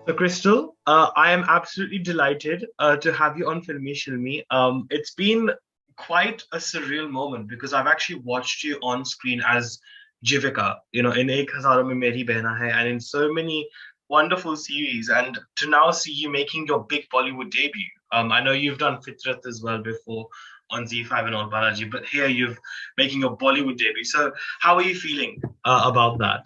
So, Krystle, I am absolutely delighted to have you on Filme Shilmy. It's been quite a surreal moment because I've actually watched you on screen as Jivika, in Ek Hazaron Mein Meri Behna Hai, and in so many wonderful series. And to now see you making your big Bollywood debut. I know you've done Fitrat as well before on Z5 and on Balaji, but here you're making your Bollywood debut. So, how are you feeling about that?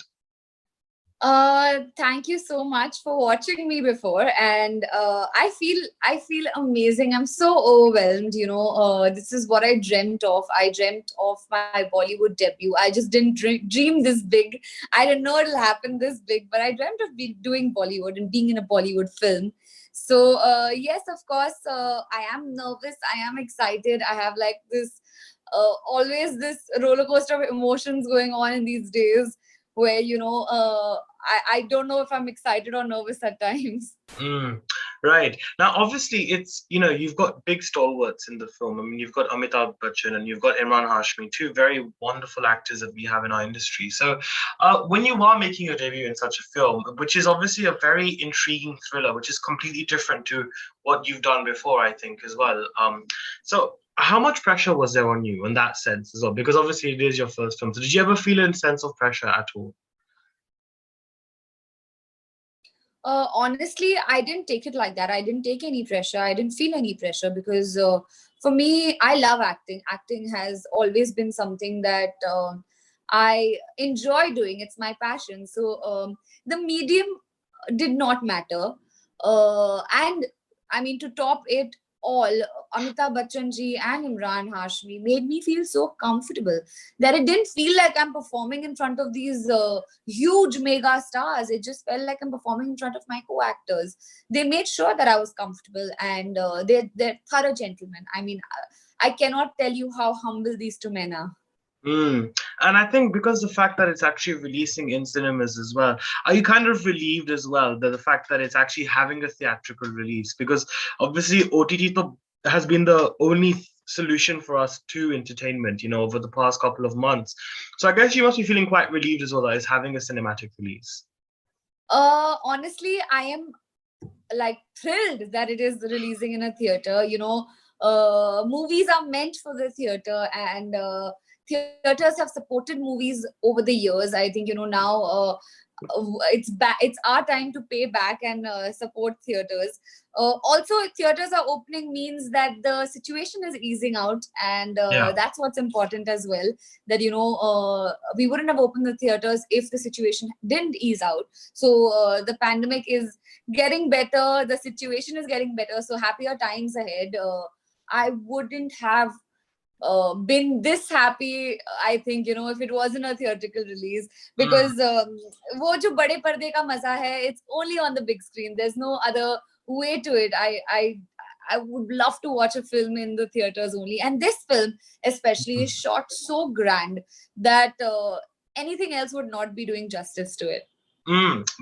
Thank you so much for watching me before, and I feel amazing. I'm so overwhelmed. This is what I dreamt of. I dreamt of my Bollywood debut. I just didn't dream this big. I didn't know it'll happen this big, but I dreamt of doing Bollywood and being in a Bollywood film. So yes, of course, I am nervous. I am excited. I have like this always this roller coaster of emotions going on in these days where I don't know if I'm excited or nervous at times. Mm, right. Now, obviously, you've got big stalwarts in the film. I mean, you've got Amitabh Bachchan and you've got Emraan Hashmi, two very wonderful actors that we have in our industry. So, when you are making your debut in such a film, which is obviously a very intriguing thriller, which is completely different to what you've done before, I think, as well. So, how much pressure was there on you in that sense as well? Because obviously, it is your first film. So, did you ever feel a sense of pressure at all? Honestly, I didn't take it like that. I didn't take any pressure. I didn't feel any pressure because for me, I love acting. Acting has always been something that I enjoy doing. It's my passion. So the medium did not matter. And I mean, to top it all, Amitabh Bachchan ji and Imran Hashmi made me feel so comfortable that it didn't feel like I'm performing in front of these huge mega stars. It just felt like I'm performing in front of my co-actors. They made sure that I was comfortable, and they're thorough gentlemen. I mean, I cannot tell you how humble these two men are. Mm. And I think because the fact that it's actually releasing in cinemas as well, are you kind of relieved as well that the fact that it's actually having a theatrical release? Because obviously has been the only solution for us to entertainment, over the past couple of months. So I guess you must be feeling quite relieved as well that it's having a cinematic release. Honestly, I am like thrilled that it is releasing in a theater. Movies are meant for the theater, and theaters have supported movies over the years. I think now it's our time to pay back and support theaters. Also, theaters are opening means that the situation is easing out, and Yeah. that's what's important as well. That we wouldn't have opened the theaters if the situation didn't ease out. So the pandemic is getting better, the situation is getting better, so happier times ahead. I wouldn't have been this happy, I think, if it wasn't a theatrical release, Mm. because wo jo bade parde ka maza hai, it's only on the big screen. There's no other way to it. I would love to watch a film in the theaters only, and this film especially is shot so grand that anything else would not be doing justice to it.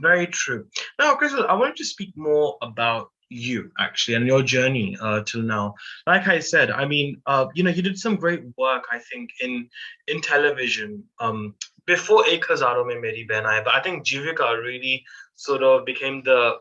Very true. Now, Crystal, I wanted to speak more about you actually and your journey till now. Like I said, I mean, you did some great work, I think, in television before Ek Hazaron Mein Meri Behan Hai. But I think Jivika really sort of became the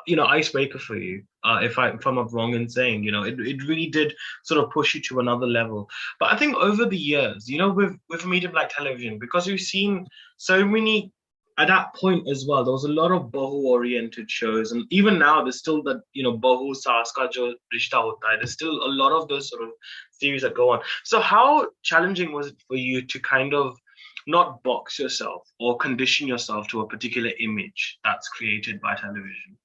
icebreaker for you. If I'm not wrong in saying, it really did sort of push you to another level. But I think over the years, with a medium like television, because we've seen so many at that point as well, there was a lot of Bahu-oriented shows, and even now there's still that Bahu Saas Ka Jo Rishta Hota Hai. There's still a lot of those sort of series that go on. So how challenging was it for you to kind of not box yourself or condition yourself to a particular image that's created by television?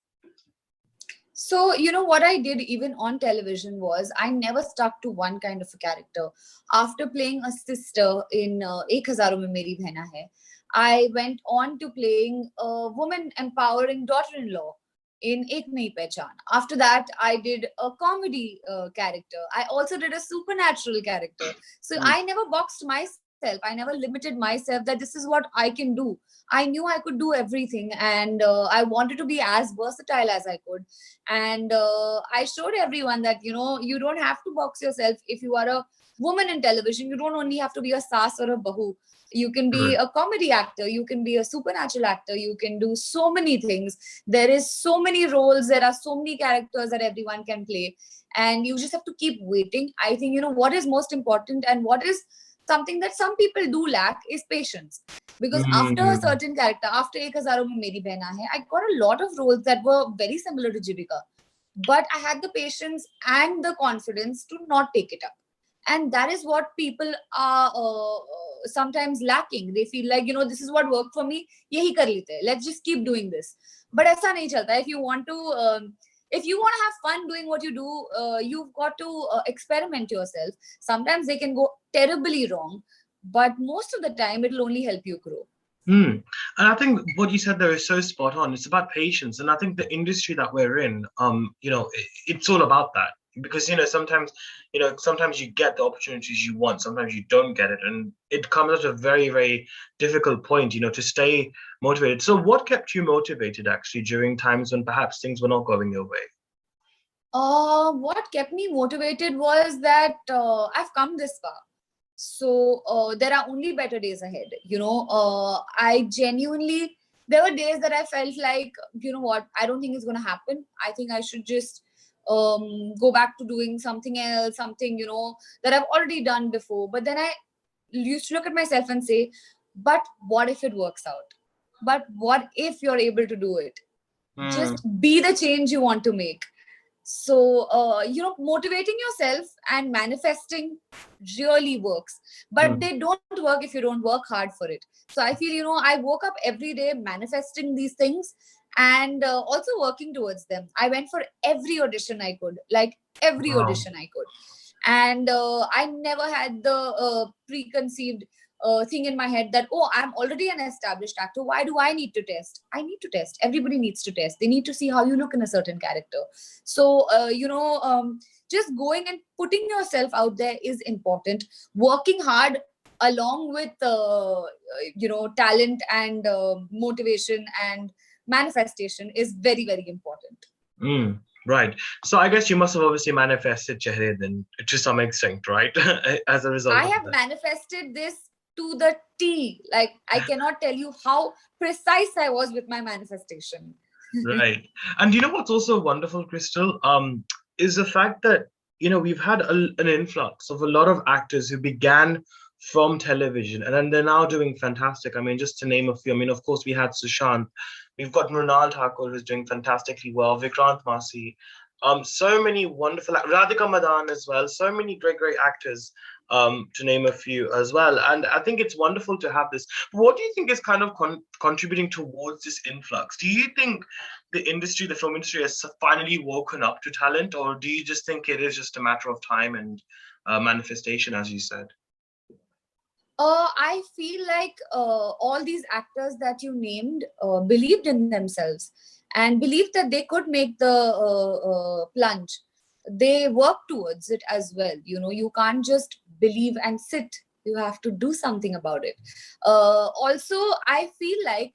So, what I did even on television was I never stuck to one kind of a character. After playing a sister in Ek Hazaron Mein Meri Behna Hai, I went on to playing a woman empowering daughter-in-law in Ek Nahi Pehchan. After that, I did a comedy character. I also did a supernatural character. So I never boxed myself. I never limited myself that this is what I can do. I knew I could do everything, and I wanted to be as versatile as I could. And I showed everyone that, you don't have to box yourself. If you are a woman in television, you don't only have to be a sass or a bahu. You can be Right. a comedy actor, you can be a supernatural actor, you can do so many things. There is so many roles, there are so many characters that everyone can play, and you just have to keep waiting. I think, what is most important, and what is something that some people do lack, is patience. Because after a Mm. certain character, after Ek Hazaron Mein Meri Behan Hai, I got a lot of roles that were very similar to Jivika, but I had the patience and the confidence to not take it up. And that is what people are sometimes lacking. They feel like, this is what worked for me, yahi kar lete hai. Let's just keep doing this. But aisa nahi chalta. If you want to have fun doing what you do, you've got to experiment yourself. Sometimes they can go terribly wrong, but most of the time it'll only help you grow. Mm. And I think what you said there is so spot on. It's about patience, and I think the industry that we're in, it's all about that. Because sometimes you get the opportunities you want, sometimes you don't get it, and it comes at a very, very difficult point, to stay motivated. So, what kept you motivated actually during times when perhaps things were not going your way? What kept me motivated was that I've come this far. So there are only better days ahead. I genuinely, there were days that I felt like, what, I don't think it's going to happen. I think I should just go back to doing something else, something, that I've already done before. But then I used to look at myself and say, but what if it works out? But what if you're able to do it? Mm. Just be the change you want to make. So motivating yourself and manifesting really works, but Mm. they don't work if you don't work hard for it. So I feel, I woke up every day manifesting these things, and also working towards them. I went for every audition I could, like every Wow. audition I could. And I never had the preconceived thing in my head that, oh, I'm already an established actor, why do I need to test? I need to test. Everybody needs to test. They need to see how you look in a certain character. So just going and putting yourself out there is important. Working hard along with talent and motivation and manifestation is very, very important. Mm. Right. So I guess you must have obviously manifested Chehre then to some extent, right? As a result I of have that. manifested this to the T. Like, I cannot tell you how precise I was with my manifestation. Right. And you know what's also wonderful, Krystle, is the fact that, we've had an influx of a lot of actors who began from television and then they're now doing fantastic. I mean, just to name a few, I mean, of course, we had Sushant. We've got Mrunal Thakur, who's doing fantastically well, Vikrant Masi, so many wonderful, Radhika Madan as well, so many great, great actors, to name a few as well. And I think it's wonderful to have this. What do you think is kind of contributing towards this influx? Do you think the industry, the film industry, has finally woken up to talent, or do you just think it is just a matter of time and manifestation, as you said? I feel like all these actors that you named believed in themselves and believed that they could make the plunge. They work towards it as well. You can't just believe and sit. You have to do something about it. Also, I feel like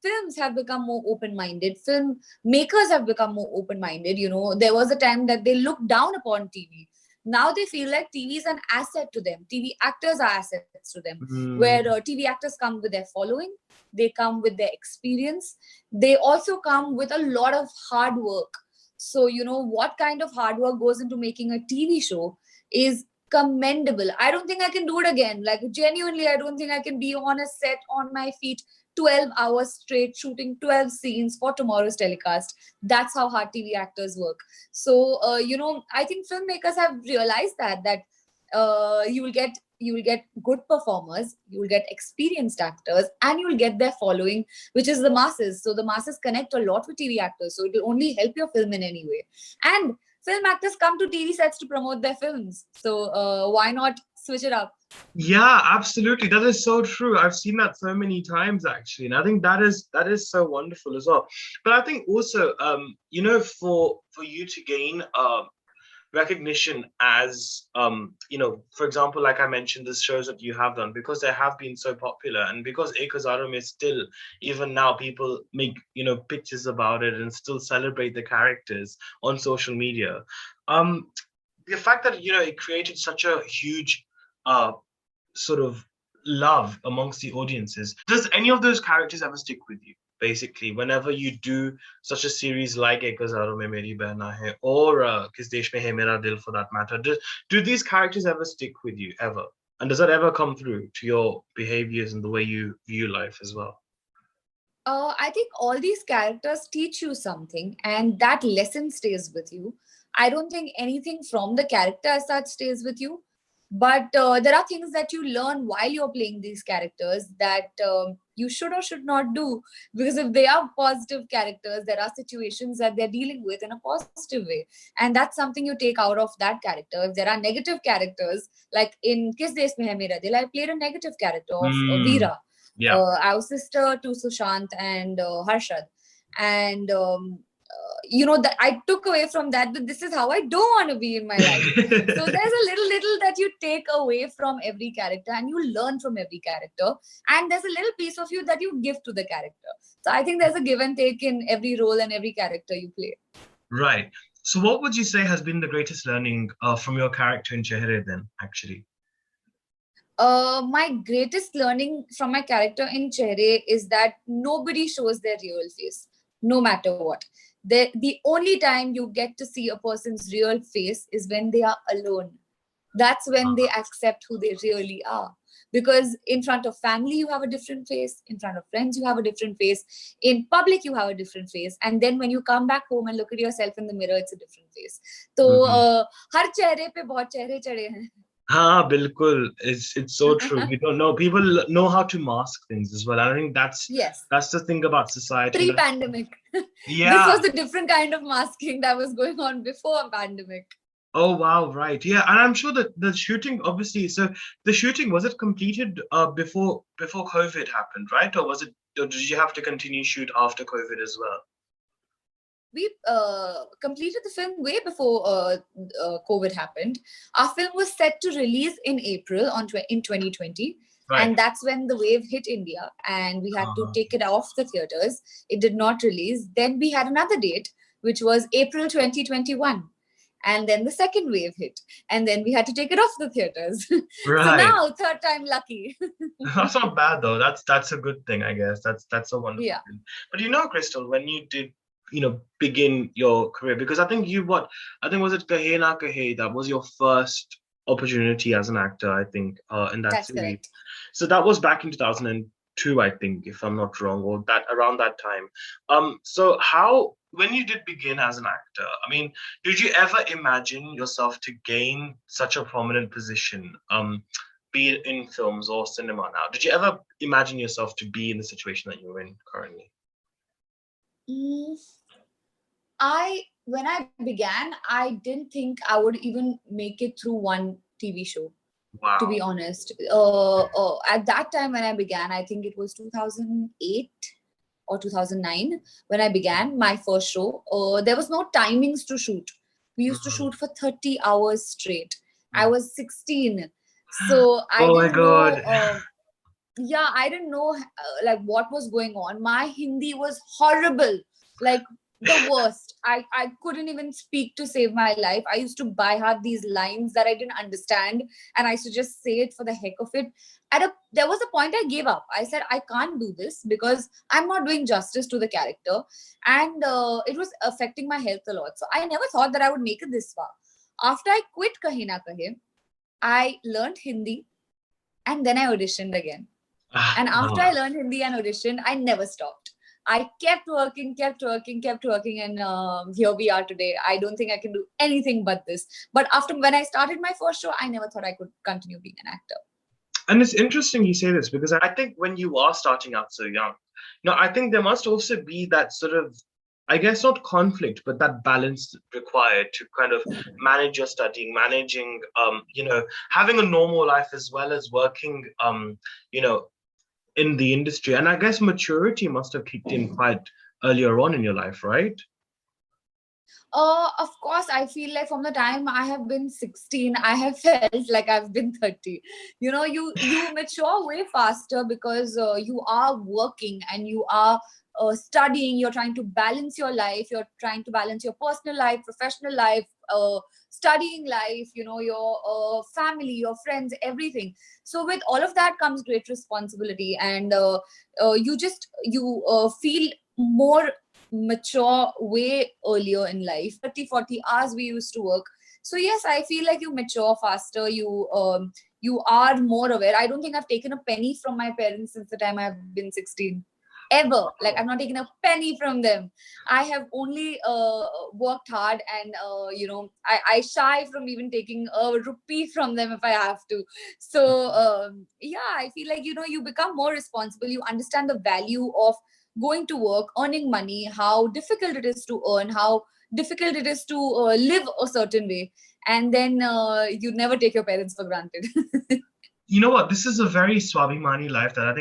films have become more open-minded. Film makers have become more open-minded. There was a time that they looked down upon TV. Now they feel like TV is an asset to them. TV actors are assets to them, where Mm. TV actors come with their following, they come with their experience, they also come with a lot of hard work. So, what kind of hard work goes into making a TV show is commendable. I don't think I can do it again. Like, genuinely, I don't think I can be on a set on my feet 12 hours straight shooting 12 scenes for tomorrow's telecast. That's how hard TV actors work. So I think filmmakers have realized that you will get good performers, you will get experienced actors, and you will get their following, which is the masses. So the masses connect a lot with TV actors, so it will only help your film in any way. And film actors come to TV sets to promote their films, so why not switch it up? Yeah, absolutely. That is so true. I've seen that so many times actually, and I think that is so wonderful as well. But I think also, for you to gain recognition as, for example, like I mentioned, the shows that you have done, because they have been so popular, and because Ek Hazaron is still, even now, people make, pictures about it and still celebrate the characters on social media. The fact that, it created such a huge uh, sort of love amongst the audiences. Does any of those characters ever stick with you? Basically, whenever you do such a series like Ek Hazaron Mein Meri Behna Hai, or Kis Desh Mein Hai Mera Dil, for that matter, do these characters ever stick with you ever? And does that ever come through to your behaviors and the way you view life as well? I think all these characters teach you something, and that lesson stays with you. I don't think anything from the character as such stays with you, but there are things that you learn while you're playing these characters that you should or should not do. Because if they are positive characters, there are situations that they're dealing with in a positive way, and that's something you take out of that character. If there are negative characters, like in Kis Desh Mein Hai Mera Dil, I played a negative character of Veera. Yeah. I was sister to Sushant and Harshad, and that I took away from that this is how I don't want to be in my life. So there's a little that you take away from every character, and you learn from every character, and there's a little piece of you that you give to the character. So I think there's a give and take in every role and every character you play. Right. So what would you say has been the greatest learning from your character in Chehre then, actually? My greatest learning from my character in Chehre is that nobody shows their real face, no matter what. The only time you get to see a person's real face is when they are alone. That's when they accept who they really are. Because in front of family, you have a different face. In front of friends, you have a different face. In public, you have a different face. And then when you come back home and look at yourself in the mirror, it's a different face. So, har chehre pe bahut chehre chade hain. Bilkul. It's so true. We don't know. People know how to mask things as well. I think that's the thing about society. Pre-pandemic. Yeah. This was a different kind of masking that was going on before a pandemic. Oh, wow. Right. Yeah. And I'm sure that the shooting, obviously, so the shooting, was it completed before COVID happened, right? Or did you have to continue shoot after COVID as well? We completed the film way before COVID happened. Our film was set to release in April in 2020. Right. And that's when the wave hit India, and we had to take it off the theaters. It did not release. Then we had another date, which was April 2021. And then the second wave hit, and then we had to take it off the theaters. Right. So now, third time lucky. That's not bad though. That's a good thing, I guess. That's a wonderful thing. But Krystle, when you did begin your career, because I think was it Kahe Na Kahe, that was your first opportunity as an actor, I think, in that series. Correct. So that was back in 2002, I think, if I'm not wrong, or that around that time. So when you did begin as an actor, I mean, did you ever imagine yourself to gain such a prominent position, be it in films or cinema now? Did you ever imagine yourself to be in the situation that you're in currently? When I began, I didn't think I would even make it through one TV show. Wow. To be honest. At that time when I began, I think it was 2008 or 2009 when I began my first show. There was no timings to shoot. We used to shoot for 30 hours straight. I was 16. So I didn't know. I didn't know like what was going on. My Hindi was horrible. Like the worst. I couldn't even speak to save my life. I used to by heart these lines that I didn't understand, and I used to just say it for the heck of it. There was a point I gave up. I said, I can't do this because I'm not doing justice to the character, and it was affecting my health a lot. So I never thought that I would make it this far. After I quit Kahe Na Kahe, I learned Hindi, and then I auditioned again. And after I learned Hindi and auditioned, I never stopped. I kept working, and here we are today. I don't think I can do anything but this. But when I started my first show, I never thought I could continue being an actor. And it's interesting you say this, because I think when you are starting out so young, I think there must also be that sort of, I guess not conflict, but that balance required to kind of manage your studying, managing, having a normal life as well as working, in the industry. And I guess maturity must have kicked in quite earlier on in your life, right? Of course, I feel like from the time I have been 16, I have felt like I've been 30. You mature way faster because you are working and you are studying. You're trying to balance your life. You're trying to balance your personal life, professional life, studying life. Your family, your friends, everything. So with all of that comes great responsibility, and you feel more mature way earlier in life. 30-40 hours we used to work. So yes, I feel like you mature faster. You are more aware. I don't think I've taken a penny from my parents since the time I've been 16, ever. Like, I've not taken a penny from them. I have only worked hard, and I shy from even taking a rupee from them if I have to. So yeah, I feel like you become more responsible. You understand the value of going to work, earning money, how difficult it is to earn, how difficult it is to live a certain way. And then you never take your parents for granted. You know what? This is a very Swabhimani life that I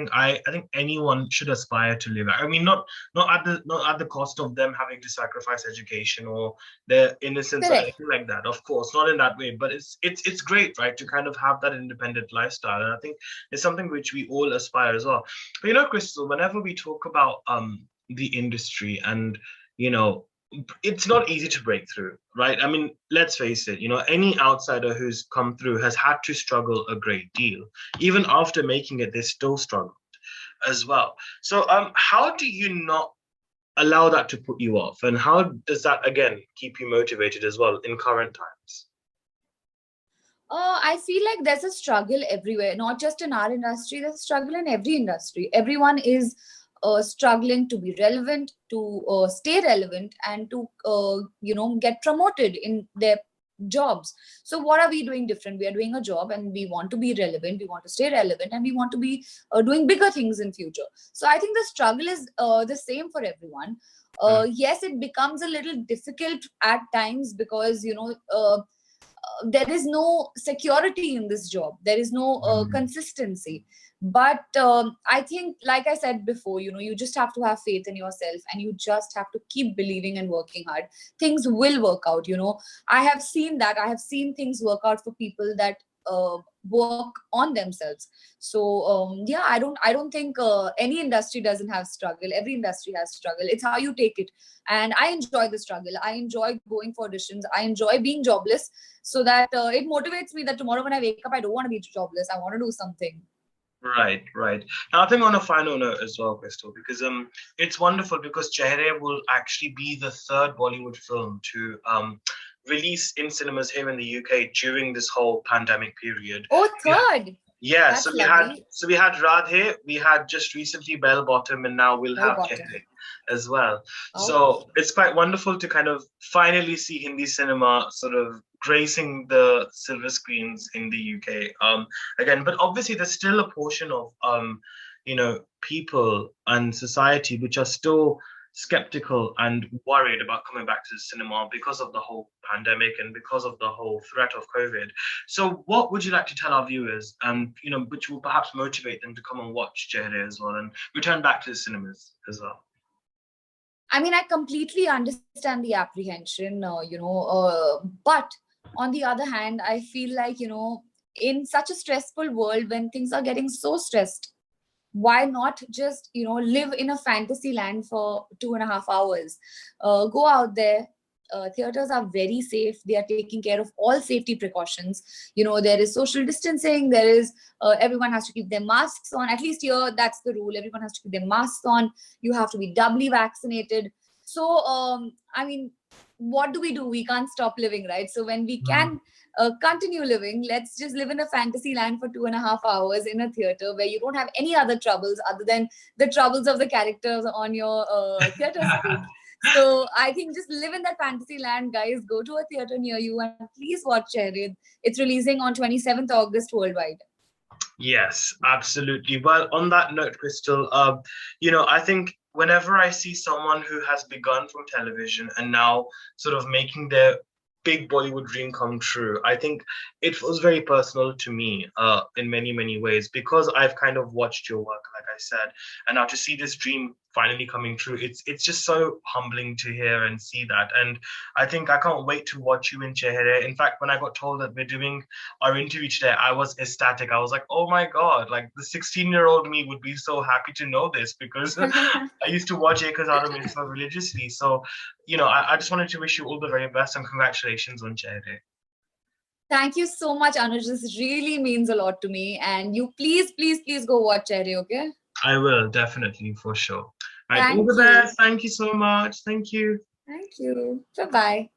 think anyone should aspire to live. I mean, not at the cost of them having to sacrifice education or their innocence or Correct. anything like that. Of course, not in that way. But it's great, right, to kind of have that independent lifestyle, and I think it's something which we all aspire as well. But Crystal, whenever we talk about the industry and you know it's not easy to break through, right? I mean, let's face it, any outsider who's come through has had to struggle a great deal. Even after making it, they still struggle as well. So, how do you not allow that to put you off? And how does that, again, keep you motivated as well in current times? I feel like there's a struggle everywhere, not just in our industry. There's a struggle in every industry. Everyone is struggling to be relevant, to stay relevant, and to get promoted in their jobs. So what are we doing different? We are doing a job, and we want to be relevant. We want to stay relevant, and we want to be doing bigger things in future. So I think the struggle is the same for everyone. Yes, it becomes a little difficult at times because there is no security in this job. There is no Mm. consistency. But I think, like I said before, you just have to have faith in yourself, and you just have to keep believing and working hard. Things will work out. I have seen that. I have seen things work out for people that work on themselves. So yeah, I don't think any industry doesn't have struggle. Every industry has struggle. It's how you take it. And I enjoy the struggle. I enjoy going for auditions. I enjoy being jobless, so that it motivates me that tomorrow when I wake up, I don't want to be jobless. I want to do something. Right, right. Now, I think on a final note as well, Crystal, because it's wonderful because Chehre will actually be the third Bollywood film to release in cinemas here in the UK during this whole pandemic period. Oh, Yeah, third. yeah. So That's we had lovely. so we had Radhe, we had just recently Bell Bottom, and now we'll Well have bottom. Chehre as well. Oh. So it's quite wonderful to kind of finally see Hindi cinema sort of gracing the silver screens in the UK. Again, but obviously there's still a portion of people and society which are still skeptical and worried about coming back to the cinema because of the whole pandemic and because of the whole threat of COVID. So, what would you like to tell our viewers, and which will perhaps motivate them to come and watch Chehre as well and return back to the cinemas as well? I mean, I completely understand the apprehension, but on the other hand, I feel like, in such a stressful world, when things are getting so stressed, why not just live in a fantasy land for 2.5 hours? Go out there. Theaters are very safe. They are taking care of all safety precautions. There is social distancing. There is everyone has to keep their masks on. At least here, that's the rule. Everyone has to keep their masks on. You have to be doubly vaccinated. So I mean, what do? We can't stop living, right? So when we Mm. can continue living, let's just live in a fantasy land for 2.5 hours in a theater where you don't have any other troubles other than the troubles of the characters on your theater screen. So I think just live in that fantasy land, guys. Go to a theater near you and please watch Chehre. It's releasing on 27th August worldwide. Yes, absolutely. Well, on that note, Crystal, I think whenever I see someone who has begun from television and now sort of making their big Bollywood dream come true, I think it was very personal to me in many, many ways because I've kind of watched your work, like I said, and now to see this dream finally coming true. It's just so humbling to hear and see that. And I think I can't wait to watch you in Chehre. In fact, when I got told that we're doing our interview today, I was ecstatic. I was like, oh my God, like the 16-year-old me would be so happy to know this, because I used to watch Ek Hazaro Mitzvah religiously. So, I just wanted to wish you all the very best and congratulations on Chehre. Thank you so much, Anuj. This really means a lot to me. And you please, please, please go watch Chehre, okay? I will, definitely, for sure. Right, all Thank the you. best. Thank you so much. Thank you. Thank you. Bye-bye.